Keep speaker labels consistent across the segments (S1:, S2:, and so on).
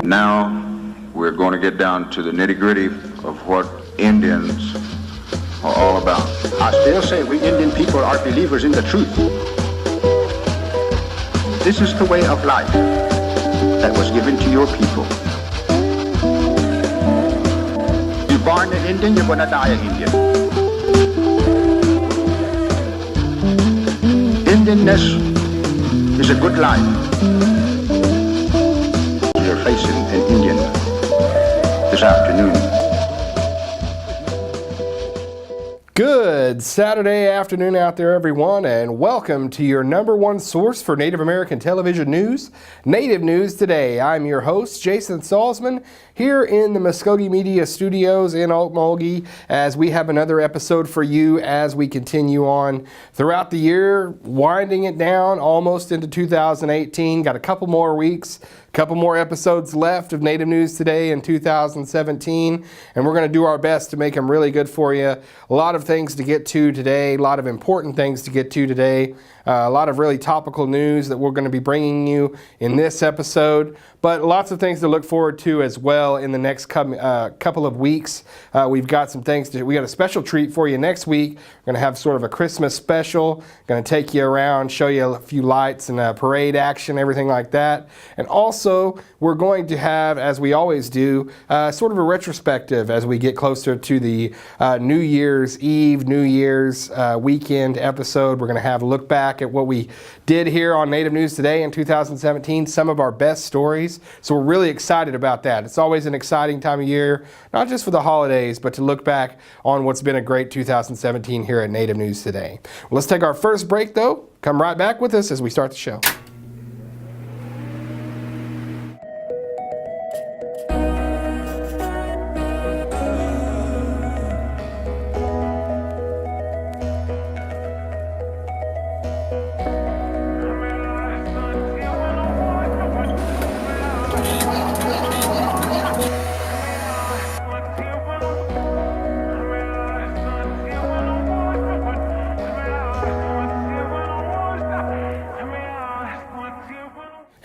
S1: Now we're going to get down to the nitty-gritty of what Indians are all about.
S2: I still say we Indian people are believers in the truth. This is the way of life that was given to your people. You're born an Indian, you're going to die an Indian. Indianness is a good life. You're facing an Indian this afternoon.
S3: Good Saturday afternoon out there, everyone, and welcome to your number one source for Native American television news, Native News Today. I'm your host, Jason Salzman, here in the Mvskoke Media Studios in Okmulgee, as we have another episode for you as we continue on throughout the year, winding it down almost into 2018. Got a couple more weeks, couple more episodes left of Native News Today in 2017, and we're going to do our best to make them really good for you. A lot of things to get to today, a lot of important things to get to today, a lot of really topical news that we're going to be bringing you in this episode, but lots of things to look forward to as well in the next couple of weeks. We've got some things we got a special treat for you next week. We're going to have sort of a Christmas special, going to take you around, show you a few lights and parade action, everything like that. And also, we're going to have, as we always do, sort of a retrospective as we get closer to the New Year's Eve, New Year's weekend episode. We're going to have a look back at what we did here on Native News Today in 2017, some of our best stories. So we're really excited about that. It's always an exciting time of year, not just for the holidays, but to look back on what's been a great 2017 here at Native News Today. Well, let's take our first break, though. Come right back with us as we start the show.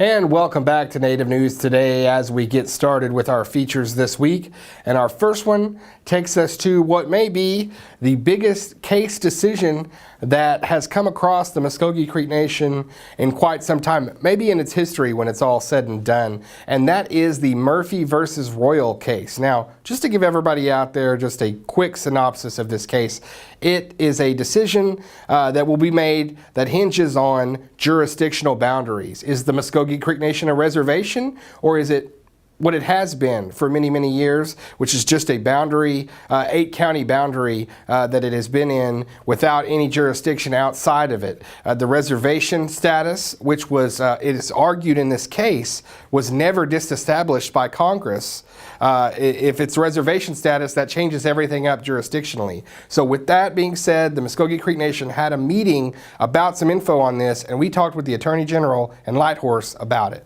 S3: And welcome back to Native News Today as we get started with our features this week. And our first one takes us to what may be the biggest case decision that has come across the Mvskoke Creek Nation in quite some time, maybe in its history when it's all said and done. And that is the Murphy versus Royal case. Now, just to give everybody out there just a quick synopsis of this case, it is a decision that will be made that hinges on jurisdictional boundaries. Is the Mvskoke Creek Nation a reservation, or is it what it has been for many, many years, which is just a boundary, 8-county boundary that it has been in without any jurisdiction outside of it. The reservation status, which was, it is argued in this case, was never disestablished by Congress. If it's reservation status, that changes everything up jurisdictionally. So with that being said, the Mvskoke Creek Nation had a meeting about some info on this, and we talked with the Attorney General and Lighthorse about it.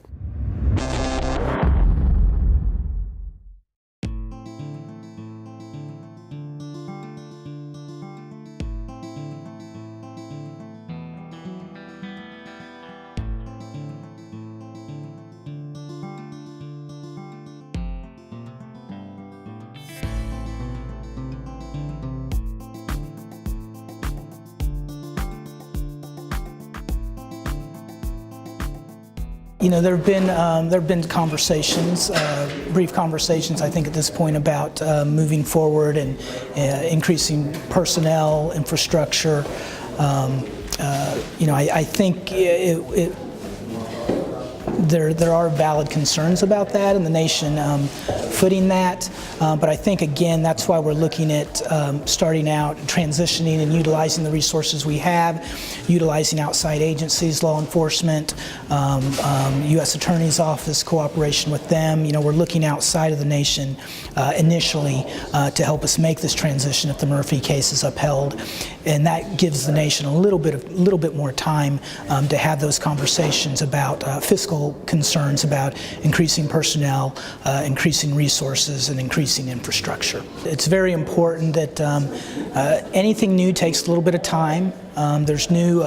S4: You know, there have been conversations, brief conversations, I think, at this point about moving forward and increasing personnel, infrastructure. You know, I think there are valid concerns about that, and the nation footing that. But I think, again, that's why we're looking at starting out, transitioning and utilizing the resources we have, utilizing outside agencies, law enforcement, U.S. Attorney's Office, cooperation with them. You know, we're looking outside of the nation initially to help us make this transition if the Murphy case is upheld. And that gives the nation a little bit more time to have those conversations about fiscal concerns, about increasing personnel, increasing resources, and increasing infrastructure. It's very important that anything new takes a little bit of time. There's new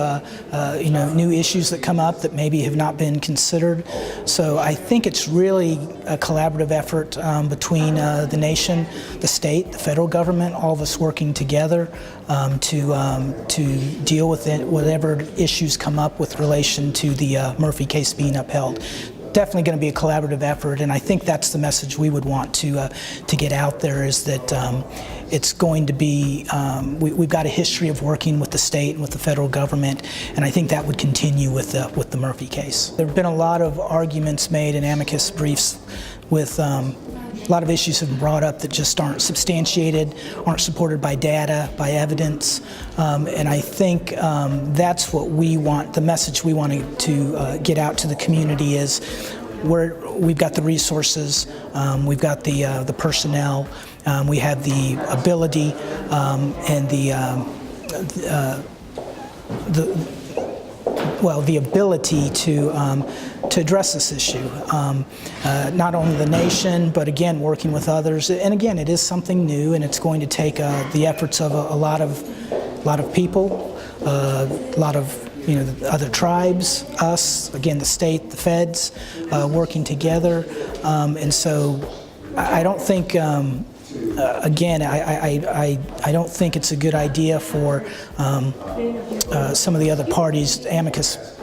S4: issues that come up that maybe have not been considered. So I think it's really a collaborative effort between the nation, the state, the federal government, all of us working together to deal with whatever issues come up with relation to the Murphy case being upheld. Definitely going to be a collaborative effort, and I think that's the message we would want to get out there, is that it's going to be, we've got a history of working with the state and with the federal government, and I think that would continue with the Murphy case. There have been a lot of arguments made in amicus briefs with a lot of issues have been brought up that just aren't substantiated, aren't supported by data, by evidence, and I think that's what we want, the message we want to get out to the community is we've got the resources, we've got the personnel, we have the ability and the ability to address this issue. Not only the nation, but again, working with others. And again, it is something new, and it's going to take the efforts of a lot of people, a lot of the other tribes, us, again, the state, the feds, working together. And so I don't think. Again, I don't think it's a good idea for some of the other parties, amicus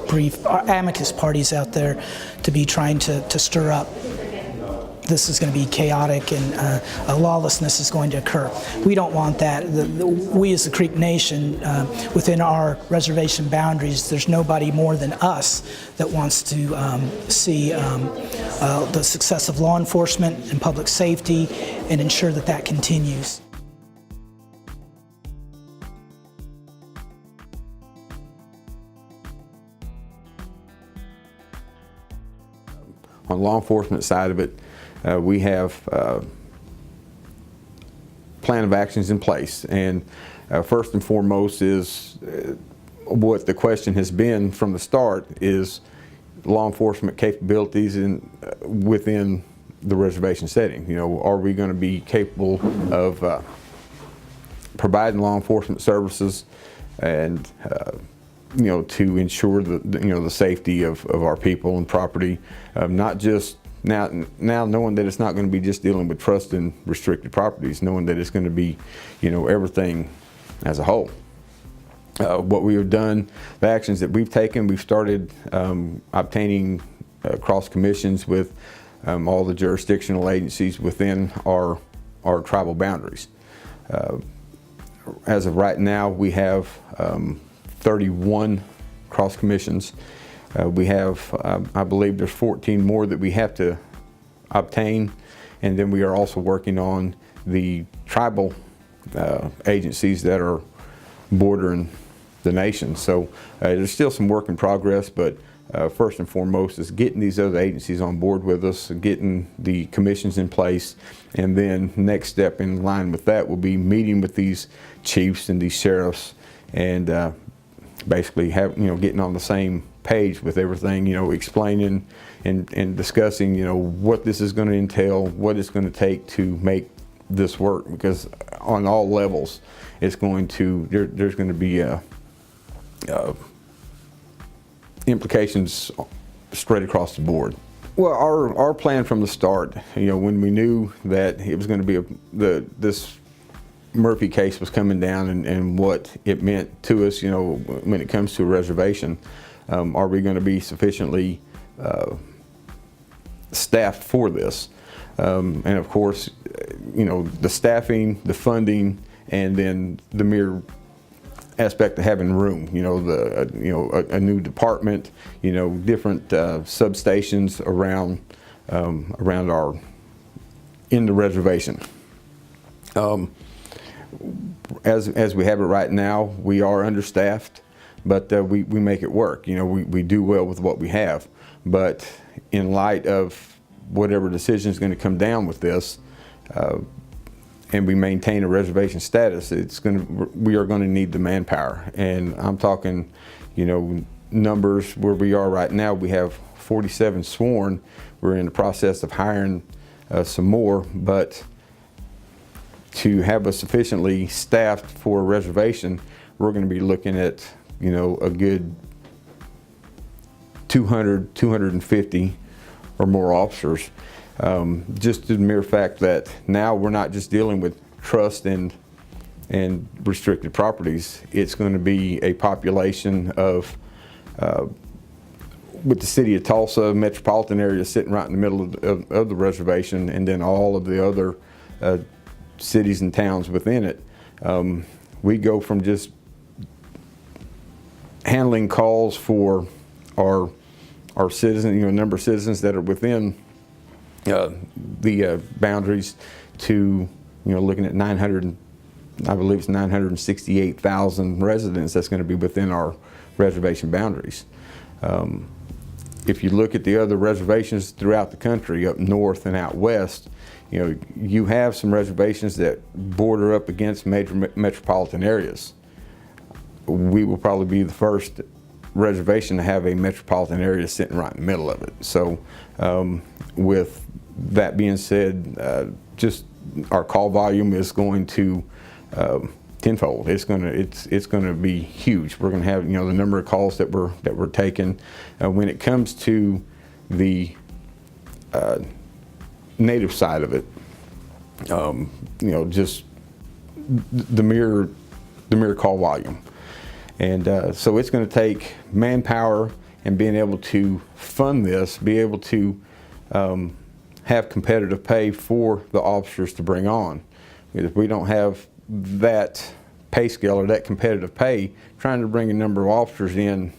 S4: parties out there, to be trying to stir up. This is going to be chaotic and lawlessness is going to occur. We don't want that. We as the Creek Nation, within our reservation boundaries, there's nobody more than us that wants to see the success of law enforcement and public safety and ensure that that continues.
S5: On the law enforcement side of it, we have plan of actions in place, and first and foremost is what the question has been from the start is law enforcement capabilities within the reservation setting. Are we going to be capable of providing law enforcement services and to ensure the safety of our people and property, not just now knowing that it's not going to be just dealing with trust and restricted properties, knowing that it's going to be everything as a whole. What we have done, the actions that we've taken, we've started obtaining cross commissions with all the jurisdictional agencies within our tribal boundaries. As of right now, we have 31 cross commissions. We have, I believe there's 14 more that we have to obtain, and then we are also working on the tribal agencies that are bordering the nation. So there's still some work in progress, but first and foremost is getting these other agencies on board with us, getting the commissions in place, and then next step in line with that will be meeting with these chiefs and these sheriffs and basically getting on the same page with everything, explaining and discussing, what this is going to entail, what it's going to take to make this work, because on all levels it's going to, there's going to be implications straight across the board. Well, our plan from the start, when we knew that it was going to be this Murphy case was coming down and what it meant to us, when it comes to a reservation, are we going to be sufficiently staffed for this? And of course, the staffing, the funding, and then the mere aspect of having room, a new department, different substations around in the reservation. As we have it right now, we are understaffed, but we make it work. We do well with what we have. But in light of whatever decision is going to come down with this, and we maintain a reservation status, we are going to need the manpower. And I'm talking, numbers where we are right now. We have 47 sworn. We're in the process of hiring some more, but to have us sufficiently staffed for a reservation, we're going to be looking at a good 200, 250 or more officers. Just the mere fact that now we're not just dealing with trust and restricted properties. It's going to be a population of, with the city of Tulsa, metropolitan area sitting right in the middle of the reservation, and then all of the other cities and towns within it. We go from just handling calls for our citizens, number of citizens that are within the boundaries to, looking at 900, I believe it's 968,000 residents that's going to be within our reservation boundaries. If you look at the other reservations throughout the country, up north and out west, you have some reservations that border up against major metropolitan areas. We will probably be the first reservation to have a metropolitan area sitting right in the middle of it. So with that being said, just our call volume is going to tenfold. It's going to be huge. We're going to have the number of calls that we're taking. When it comes to the native side of it, just the mere call volume, and so it's going to take manpower and being able to fund this, be able to have competitive pay for the officers to bring on. If we don't have that pay scale or that competitive pay, trying to bring a number of officers in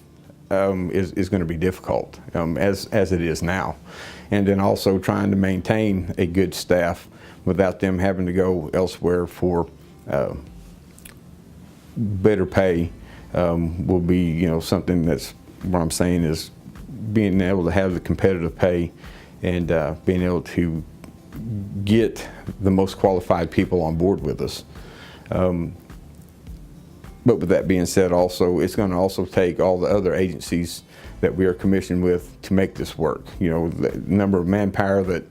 S5: is going to be difficult, as it is now. And then also trying to maintain a good staff without them having to go elsewhere for better pay will be, something that's what I'm saying is being able to have the competitive pay and being able to get the most qualified people on board with us. But with that being said, also, it's going to also take all the other agencies that we are commissioned with to make this work. The number of manpower that,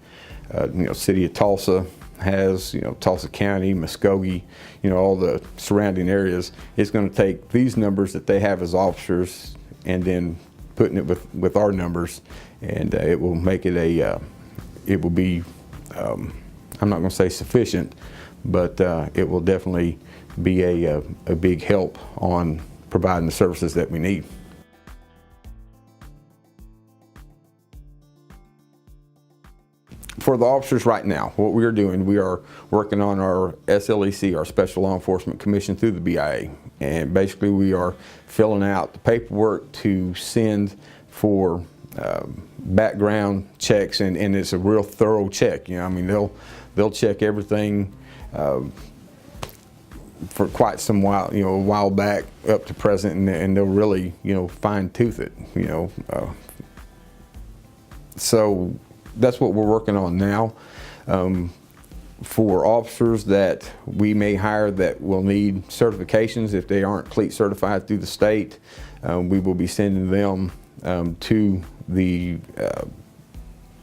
S5: City of Tulsa has, Tulsa County, Mvskoke, all the surrounding areas. It's going to take these numbers that they have as officers and then putting it with our numbers, and it will make it it will be, I'm not going to say sufficient, but it will definitely be a big help on providing the services that we need. For the officers right now, what we are doing, we are working on our SLEC, our Special Law Enforcement Commission, through the BIA. And basically we are filling out the paperwork to send for background checks, and it's a real thorough check. They'll check everything for quite some while, a while back up to present, and they'll really, fine tooth it, So that's what we're working on now. For officers that we may hire that will need certifications, if they aren't CLEAT certified through the state, we will be sending them to the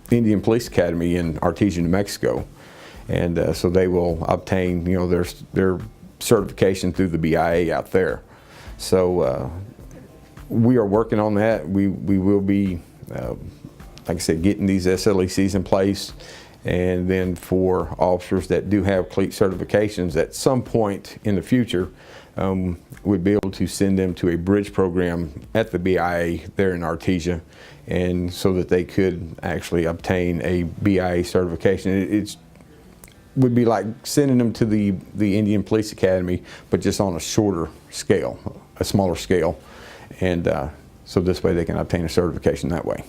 S5: Indian Police Academy in Artesia, New Mexico. And so they will obtain, their certification through the BIA out there. So we are working on that. We will be, like I said, getting these SLECs in place. And then for officers that do have CLEAT certifications, at some point in the future, we'd be able to send them to a bridge program at the BIA there in Artesia, and so that they could actually obtain a BIA certification. It would be like sending them to the Indian Police Academy, but just on a shorter scale, a smaller scale. And so this way they can obtain a certification that way.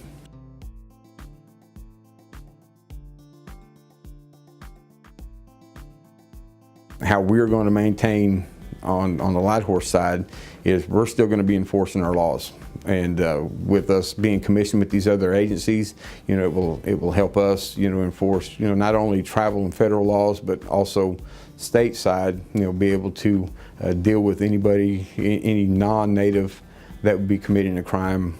S5: How we're going to maintain on the light horse side is we're still going to be enforcing our laws, and with us being commissioned with these other agencies, it will help us enforce not only tribal and federal laws, but also stateside, be able to deal with anybody, any non-native that would be committing a crime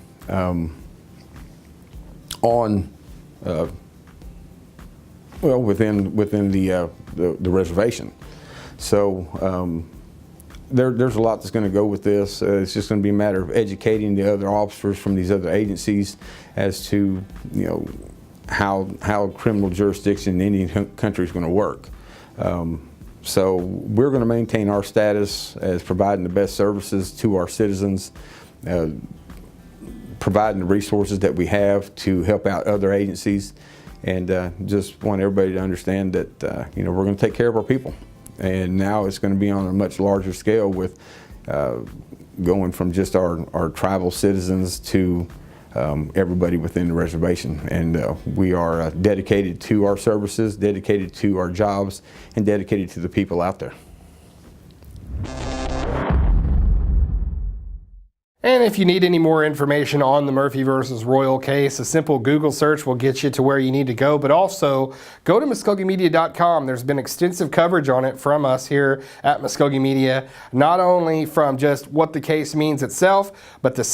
S5: within the reservation. So there's a lot that's going to go with this. It's just going to be a matter of educating the other officers from these other agencies as to, you know, how criminal jurisdiction in Indian country is going to work. So we're going to maintain our status as providing the best services to our citizens, providing the resources that we have to help out other agencies, and just want everybody to understand that you know, we're going to take care of our people. And now it's going to be on a much larger scale with going from just our tribal citizens to everybody within the reservation. And we are dedicated to our services, dedicated to our jobs, and dedicated to the people out there.
S3: And if you need any more information on the Murphy versus Royal case, a simple Google search will get you to where you need to go. But also, go to MvskokeMedia.com. There's been extensive coverage on it from us here at Mvskoke Media, not only from just what the case means itself, but the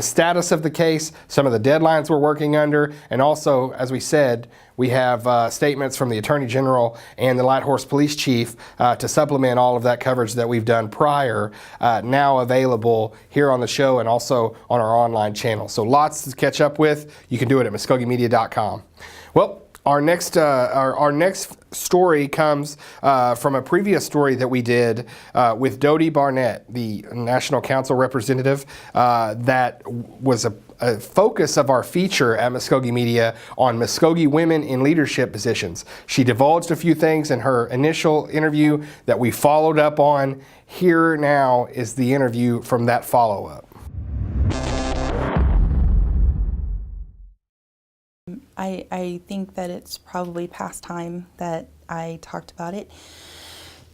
S3: status of the case, some of the deadlines we're working under, and also, as we said, we have statements from the Attorney General and the Light Horse Police Chief to supplement all of that coverage that we've done prior, now available here on the show and also on our online channel. So lots to catch up with. You can do it at MvskokeMedia.com. Well, our next story comes from a previous story that we did with Dodie Barnett, the National Council representative, that was a focus of our feature at Mvskoke Media on Mvskoke women in leadership positions. She divulged a few things in her initial interview that we followed up on. Here now is the interview from that follow-up.
S6: I think that it's probably past time that I talked about it.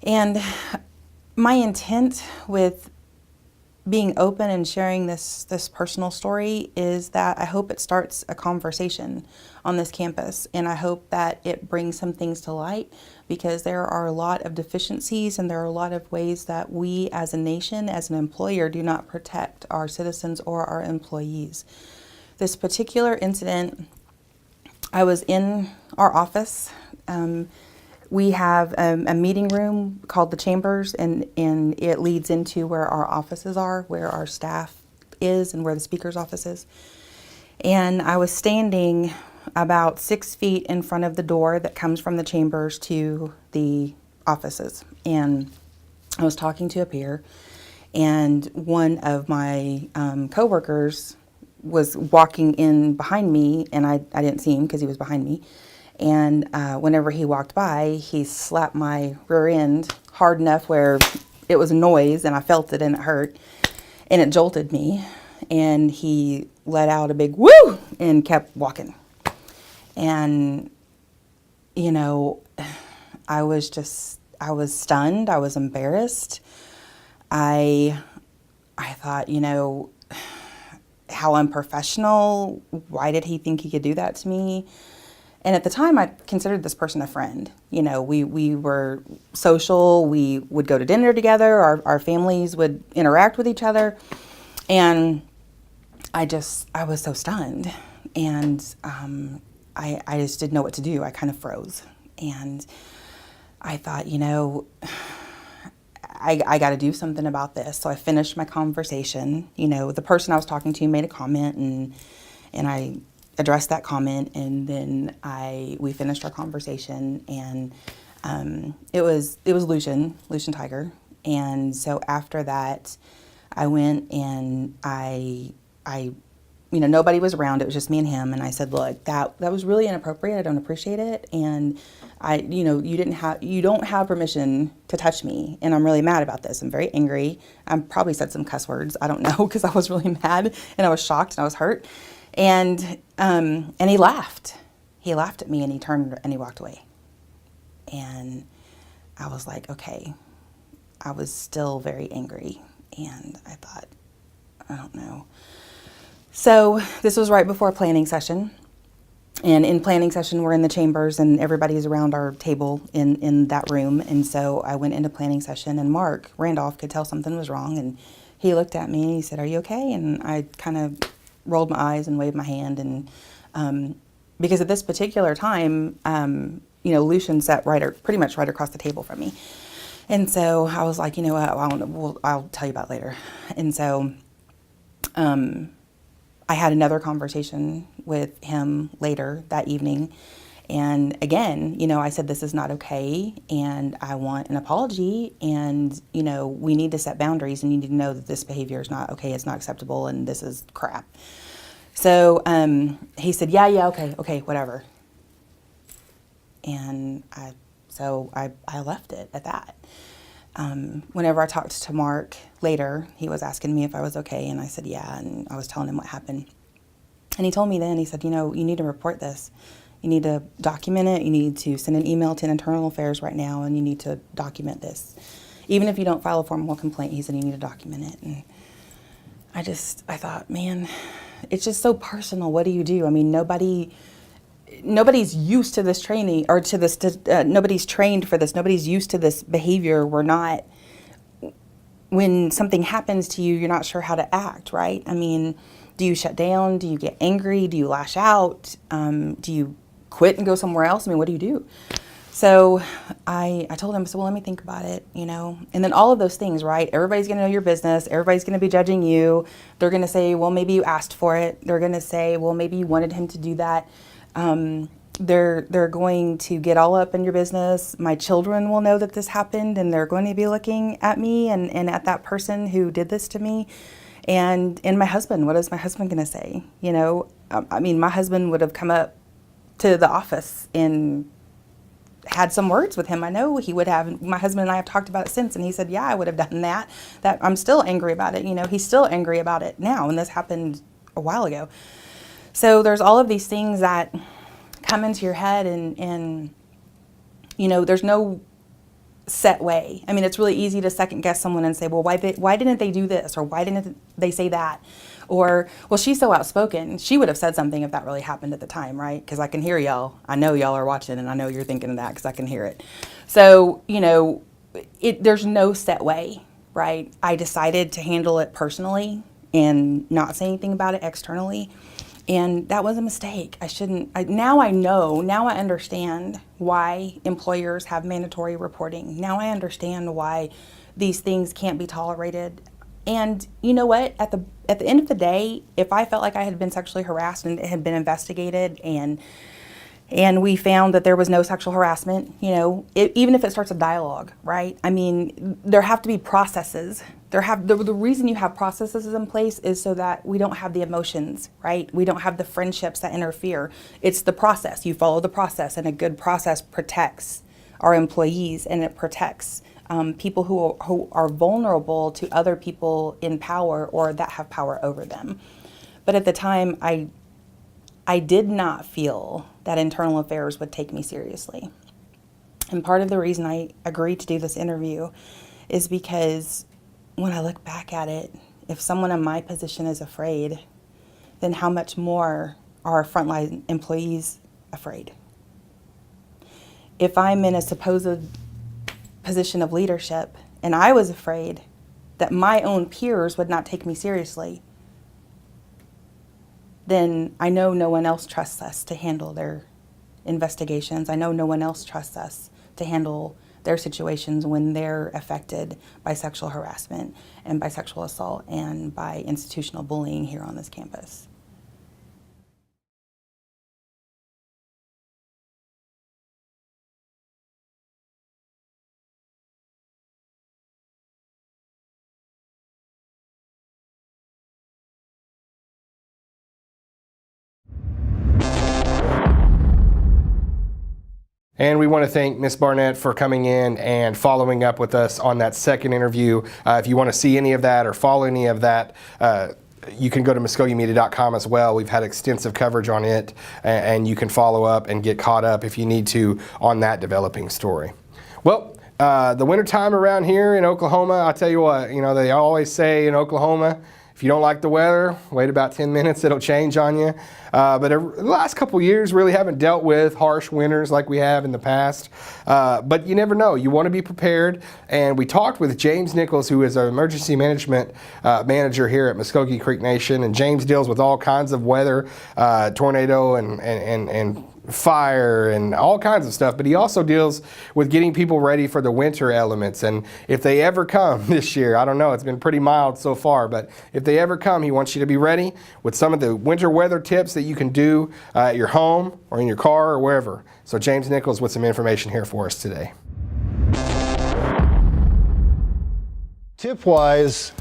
S6: And my intent with being open and sharing this personal story is that I hope it starts a conversation on this campus, and I hope that it brings some things to light, because there are a lot of deficiencies and there are a lot of ways that we as a nation, as an employer, do not protect our citizens or our employees. This particular incident, I was in our office. We have a meeting room called the Chambers, and it leads into where our offices are, where our staff is, and where the speaker's office is. And I was standing about 6 feet in front of the door that comes from the Chambers to the offices. And I was talking to a peer, and one of my coworkers was walking in behind me, and I didn't see him because he was behind me. And whenever he walked by, he slapped my rear end hard enough where it was a noise, and I felt it and it hurt, and it jolted me. And he let out a big woo and kept walking. And, you know, I was stunned. I was embarrassed. I thought, you know, how unprofessional. Why did he think he could do that to me? And at the time, I considered this person a friend. You know, we were social. We would go to dinner together. Our families would interact with each other. And I was so stunned. And I just didn't know what to do. I kind of froze. And I thought, you know, I got to do something about this. So I finished my conversation. You know, the person I was talking to made a comment, and I addressed that comment, and then we finished our conversation, and it was Lucian Tiger. And so after that, I went and I you know, nobody was around. It was just me and him. And I said, look, that was really inappropriate. I don't appreciate it. And you know, you don't have permission to touch me. And I'm really mad about this. I'm very angry. I probably said some cuss words. I don't know, because I was really mad and I was shocked and I was hurt. And he laughed. He laughed at me, and he turned and he walked away. And I was like, okay. I was still very angry. And I thought, I don't know. So this was right before planning session. And in planning session, we're in the chambers, and everybody's around our table in that room. And so I went into planning session, and Mark Randolph could tell something was wrong. And he looked at me and he said, are you okay? And I kind of rolled my eyes and waved my hand. And because at this particular time, you know, Lucian sat pretty much right across the table from me. And so I was like, you know what, I'll tell you about it later. And so I had another conversation with him later that evening. And again, I said, this is not okay, and I want an apology, and, we need to set boundaries, and you need to know that this behavior is not okay, it's not acceptable, and this is crap. So he said, yeah, okay, whatever. And I left it at that. Whenever I talked to Mark later, he was asking me if I was okay, and I said, yeah, and I was telling him what happened. And he told me then, he said, you need to report this. You need to document it. You need to send an email to Internal Affairs right now, and you need to document this. Even if you don't file a formal complaint, he said you need to document it. And I thought, man, it's just so personal. What do you do? I mean, nobody's used to this training, or to this, nobody's trained for this. Nobody's used to this behavior. When something happens to you, you're not sure how to act, right? I mean, do you shut down? Do you get angry? Do you lash out? Do you quit and go somewhere else? I mean, what do you do? So I told him, well, let me think about it, And then all of those things, right? Everybody's going to know your business. Everybody's going to be judging you. They're going to say, well, maybe you asked for it. They're going to say, well, maybe you wanted him to do that. They're going to get all up in your business. My children will know that this happened, and they're going to be looking at me and at that person who did this to me. And my husband, what is my husband going to say? I mean, my husband would have come up to the office and had some words with him. I know he would have. My husband and I have talked about it since, and he said, yeah, I would have done that. That I'm still angry about it. He's still angry about it now, and this happened a while ago. So there's all of these things that come into your head, and there's no set way. I mean, it's really easy to second guess someone and say, well, why didn't they do this? Or why didn't they say that? Or, well, she's so outspoken. She would have said something if that really happened at the time, right? Because I can hear y'all. I know y'all are watching, and I know you're thinking of that because I can hear it. So, there's no set way, right? I decided to handle it personally and not say anything about it externally. And that was a mistake. Now I understand why employers have mandatory reporting. Now I understand why these things can't be tolerated. And you know what? At the end of the day, if I felt like I had been sexually harassed and it had been investigated and we found that there was no sexual harassment, even if it starts a dialogue, right? I mean, there have to be processes. The reason you have processes in place is so that we don't have the emotions, right? We don't have the friendships that interfere. It's the process. You follow the process, and a good process protects our employees, and it protects people who are vulnerable to other people in power or that have power over them. But at the time, I did not feel that Internal Affairs would take me seriously. And part of the reason I agreed to do this interview is because when I look back at it, if someone in my position is afraid, then how much more are frontline employees afraid? If I'm in a supposed position of leadership and I was afraid that my own peers would not take me seriously, then I know no one else trusts us to handle their investigations. I know no one else trusts us to handle their situations when they're affected by sexual harassment and by sexual assault and by institutional bullying here on this campus.
S3: And we want to thank Ms. Barnett for coming in and following up with us on that second interview. If you want to see any of that or follow any of that, you can go to MvskokeMedia.com as well. We've had extensive coverage on it, and you can follow up and get caught up if you need to on that developing story. Well, the wintertime around here in Oklahoma, I'll tell you what, they always say in Oklahoma, if you don't like the weather, wait about 10 minutes, it'll change on you. But the last couple years really haven't dealt with harsh winters like we have in the past. But you never know. You want to be prepared. And we talked with James Nichols, who is our emergency management manager here at Mvskoke Creek Nation. And James deals with all kinds of weather, tornado and fire and all kinds of stuff, but he also deals with getting people ready for the winter elements. And if they ever come this year, I don't know, it's been pretty mild so far, but if they ever come, he wants you to be ready with some of the winter weather tips that you can do at your home or in your car or wherever. So James Nichols with some information here for us today.
S7: Tip-wise,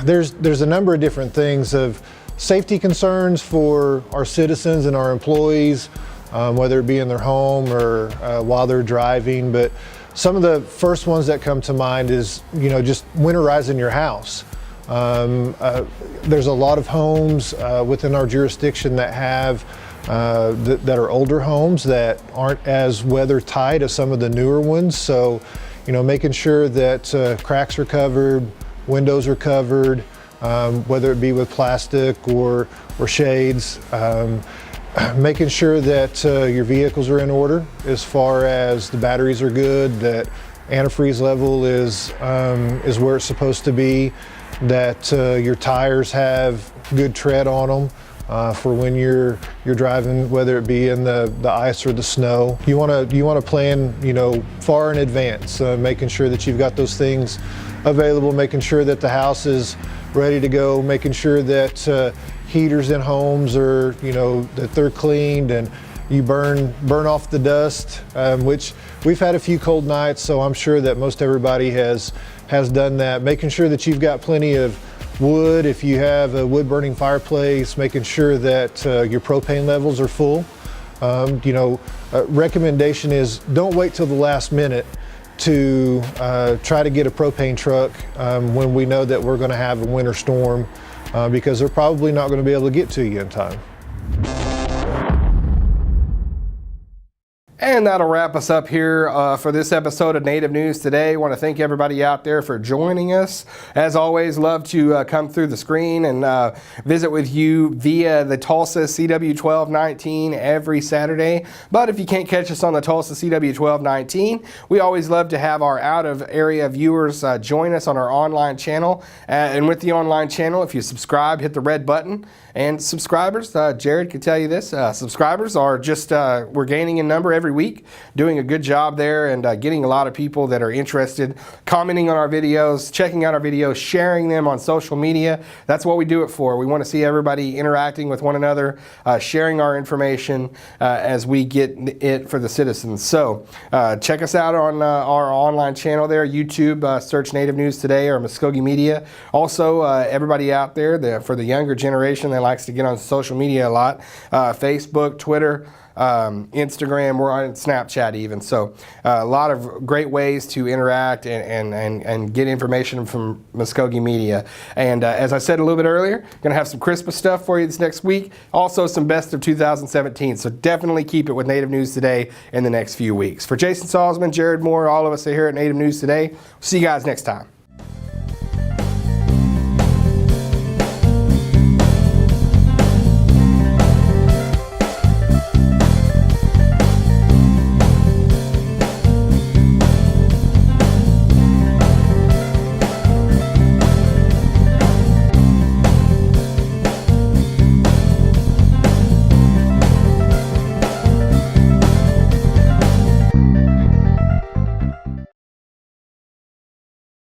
S7: there's a number of different things of safety concerns for our citizens and our employees, whether it be in their home or while they're driving. But some of the first ones that come to mind is, just winterizing your house. There's a lot of homes within our jurisdiction that have that are older homes that aren't as weather tight as some of the newer ones. So, making sure that cracks are covered, windows are covered, whether it be with plastic or shades. Making sure that your vehicles are in order as far as the batteries are good, that antifreeze level is where it's supposed to be, that your tires have good tread on them. For when you're driving, whether it be in the ice or the snow. You want to plan, far in advance, making sure that you've got those things available, making sure that the house is ready to go, making sure that heaters in homes are, that they're cleaned and you burn off the dust, which we've had a few cold nights, so I'm sure that most everybody has done that. Making sure that you've got plenty of wood, if you have a wood burning fireplace, making sure that your propane levels are full. Recommendation is don't wait till the last minute to try to get a propane truck when we know that we're going to have a winter storm, because they're probably not going to be able to get to you in time.
S3: And that'll wrap us up here for this episode of Native News Today. I want to thank everybody out there for joining us. As always, love to come through the screen and visit with you via the Tulsa CW 1219 every Saturday. But if you can't catch us on the Tulsa CW 1219, we always love to have our out-of-area viewers join us on our online channel. And with the online channel, if you subscribe, hit the red button. And subscribers, Jared can tell you this, subscribers are just, we're gaining in number every week, doing a good job there and getting a lot of people that are interested, commenting on our videos, checking out our videos, sharing them on social media. That's what we do it for. We want to see everybody interacting with one another, sharing our information as we get it for the citizens. So check us out on our online channel there, YouTube, search Native News Today or Mvskoke Media. Also, everybody out there, for the younger generation that likes to get on social media a lot, Facebook, Twitter, Instagram, we're on Snapchat even. So a lot of great ways to interact and get information from Mvskoke Media. And as I said a little bit earlier, going to have some Christmas stuff for you this next week. Also some best of 2017. So definitely keep it with Native News Today in the next few weeks. For Jason Salzman, Jared Moore, all of us here at Native News Today, see you guys next time.